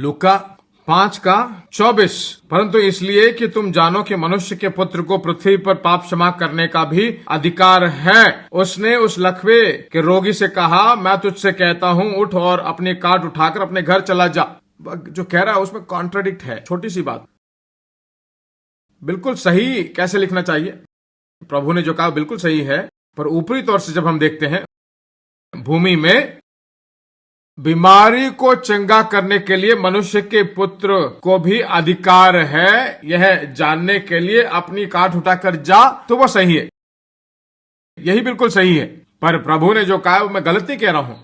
लूका 5:24। परंतु इसलिए कि तुम जानो कि मनुष्य के पुत्र को पृथ्वी पर पाप क्षमा करने का भी अधिकार है। उसने उस लकवे के रोगी से कहा, मैं तुझसे कहता हूं, उठ और अपनी काट उठाकर अपने घर चला जा। जो कह रहा है उसमें कॉन्ट्राडिक्ट है। छोटी सी बात, बिल्कुल सही कैसे लिखना चाहिए। प्रभु ने जो कहा बिल्कुल सही है, पर ऊपरी तौर से जब हम देखते हैं, भूमि में बीमारी को चंगा करने के लिए मनुष्य के पुत्र को भी अधिकार है, यह जानने के लिए अपनी काट उठाकर जा, तो वह सही है, यही बिल्कुल सही है। पर प्रभु ने जो कहा वो मैं गलत नहीं कह रहा हूं,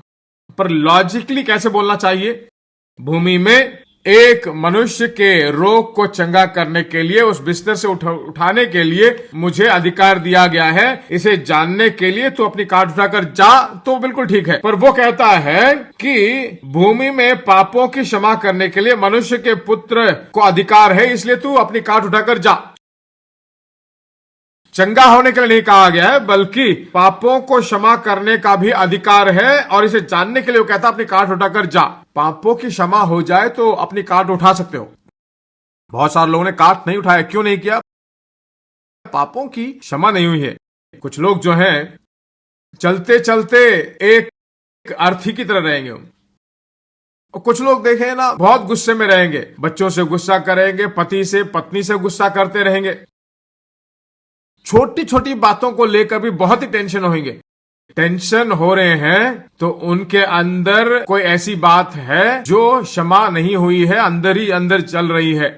पर लॉजिकली कैसे बोलना चाहिए। भूमि में एक मनुष्य के रोग को चंगा करने के लिए, उस बिस्तर से उठाने के लिए मुझे अधिकार दिया गया है, इसे जानने के लिए तो अपनी काट उठाकर जा, तो बिल्कुल ठीक है। पर वो कहता है कि भूमि में पापों की क्षमा करने के लिए मनुष्य के पुत्र को अधिकार है, इसलिए तू अपनी काट उठाकर जा। चंगा होने के लिए नहीं कहा गया है, बल्कि पापों को क्षमा करने का भी अधिकार है, और इसे जानने के लिए वो कहता है अपनी काट उठाकर जा। पापों की क्षमा हो जाए तो अपनी काट उठा सकते हो। बहुत सारे लोगों ने काट नहीं उठाया, क्यों नहीं किया? पापों की क्षमा नहीं हुई है। कुछ लोग जो हैं चलते चलते एक अर्थी की तरह रहेंगे, और कुछ लोग देखे ना बहुत गुस्से में रहेंगे, बच्चों से गुस्सा करेंगे, पति से पत्नी से गुस्सा करते रहेंगे, छोटी छोटी बातों को लेकर भी बहुत ही टेंशन होंगे। टेंशन हो रहे हैं तो उनके अंदर कोई ऐसी बात है जो क्षमा नहीं हुई है, अंदर ही अंदर चल रही है।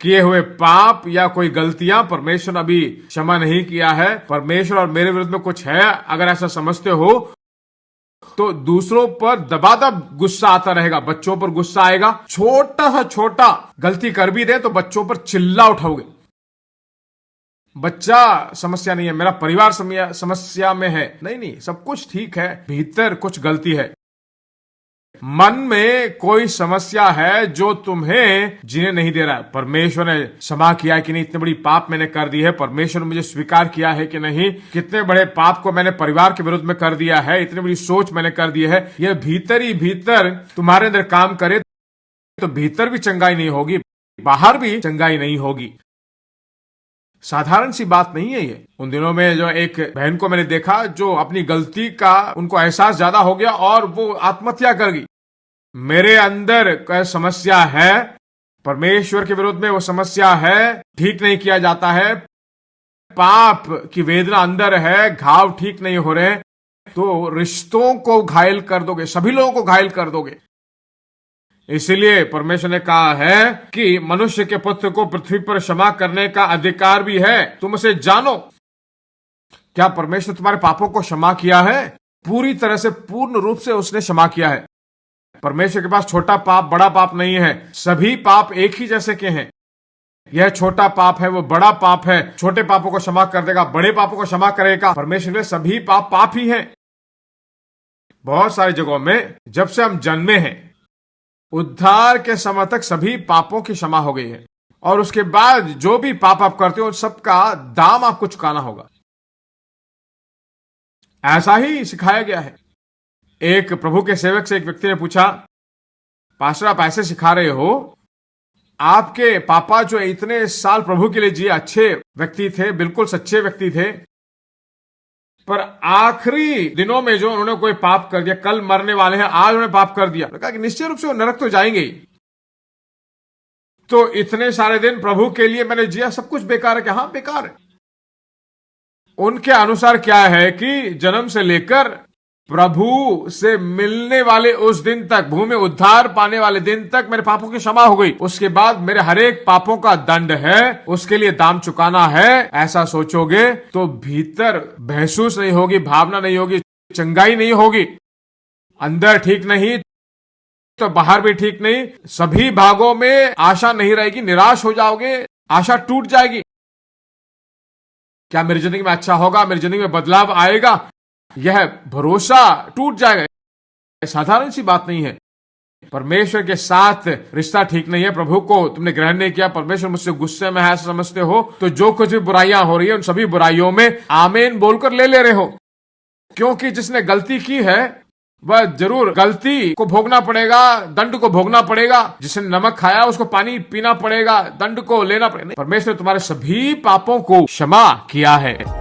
किए हुए पाप या कोई गलतियां परमेश्वर अभी क्षमा नहीं किया है, परमेश्वर और मेरे विरुद्ध में कुछ है, अगर ऐसा समझते हो तो दूसरों पर दबादब गुस्सा आता रहेगा। बच्चों पर गुस्सा आएगा, छोटा सा छोटा गलती कर भी दे तो बच्चों पर चिल्ला उठाओगे। बच्चा समस्या नहीं है, मेरा परिवार समस्या में है, नहीं, सब कुछ ठीक है, भीतर कुछ गलती है। मन में कोई समस्या है जो तुम्हें जीने नहीं दे रहा है। परमेश्वर ने क्षमा किया है कि नहीं, इतने बड़ी पाप मैंने कर दी है, परमेश्वर ने मुझे स्वीकार किया है कि नहीं, कितने बड़े पाप को मैंने परिवार के विरुद्ध में कर दिया है, इतनी बड़ी सोच मैंने कर दी है। यह भीतर ही भीतर तुम्हारे अंदर काम करे तो भीतर भी चंगाई नहीं होगी, बाहर भी चंगाई नहीं होगी। साधारण सी बात नहीं है ये। उन दिनों में जो एक बहन को मैंने देखा, जो अपनी गलती का उनको एहसास ज्यादा हो गया और वो आत्महत्या कर गई। मेरे अंदर कोई समस्या है, परमेश्वर के विरुद्ध में वो समस्या है, ठीक नहीं किया जाता है, पाप की वेदना अंदर है, घाव ठीक नहीं हो रहे, तो रिश्तों को घायल कर दोगे, सभी लोगों को घायल कर दोगे। इसलिए परमेश्वर ने कहा है कि मनुष्य के पुत्र को पृथ्वी पर क्षमा करने का अधिकार भी है, तुम उसे जानो। क्या परमेश्वर तुम्हारे पापों को क्षमा किया है? पूरी तरह से, पूर्ण रूप से उसने क्षमा किया है। परमेश्वर के पास छोटा पाप बड़ा पाप नहीं है, सभी पाप एक ही जैसे के हैं। यह छोटा पाप है, वो बड़ा पाप है, छोटे पापों को क्षमा कर देगा, बड़े पापों को क्षमा करेगा। परमेश्वर के सभी पाप पाप ही हैं। बहुत सारी जगहों में जब से हम जन्मे हैं, उद्धार के समय तक सभी पापों की क्षमा हो गई है, और उसके बाद जो भी पाप आप करते हो सबका दाम आपको चुकाना होगा। ऐसा ही सिखाया गया है। एक प्रभु के सेवक से एक व्यक्ति ने पूछा, पास्टर आप ऐसे सिखा रहे हो, आपके पापा जो इतने साल प्रभु के लिए जिए, अच्छे व्यक्ति थे, बिल्कुल सच्चे व्यक्ति थे, पर आखिरी दिनों में जो उन्होंने कोई पाप कर दिया, कल मरने वाले हैं, आज उन्होंने पाप कर दिया, कहा कि निश्चय रूप से वो नरक तो जाएंगे ही। तो इतने सारे दिन प्रभु के लिए मैंने जिया, सब कुछ बेकार है? कि हाँ बेकार है। उनके अनुसार क्या है कि जन्म से लेकर प्रभु से मिलने वाले उस दिन तक, भूमि में उद्धार पाने वाले दिन तक मेरे पापों की क्षमा हो गई, उसके बाद मेरे हर एक पापों का दंड है, उसके लिए दाम चुकाना है। ऐसा सोचोगे तो भीतर महसूस नहीं होगी, भावना नहीं होगी, चंगाई नहीं होगी। अंदर ठीक नहीं तो बाहर भी ठीक नहीं, सभी भागों में आशा नहीं रहेगी, निराश हो जाओगे, आशा टूट जाएगी। क्या मेरी जिंदगी में अच्छा होगा, मेरी जिंदगी में बदलाव आएगा, यह भरोसा टूट जाएगा। साधारण सी बात नहीं है। परमेश्वर के साथ रिश्ता ठीक नहीं है, प्रभु को तुमने ग्रहण नहीं किया, परमेश्वर मुझसे गुस्से में है ऐसा समझते हो, तो जो कुछ भी बुराइयां हो रही है उन सभी बुराइयों में आमीन बोलकर ले रहे हो। क्योंकि जिसने गलती की है वह जरूर गलती को भोगना पड़ेगा, दंड को भोगना पड़ेगा। जिसने नमक खाया उसको पानी पीना पड़ेगा, दंड को लेना पड़ेगा। परमेश्वर तुम्हारे सभी पापों को क्षमा किया है।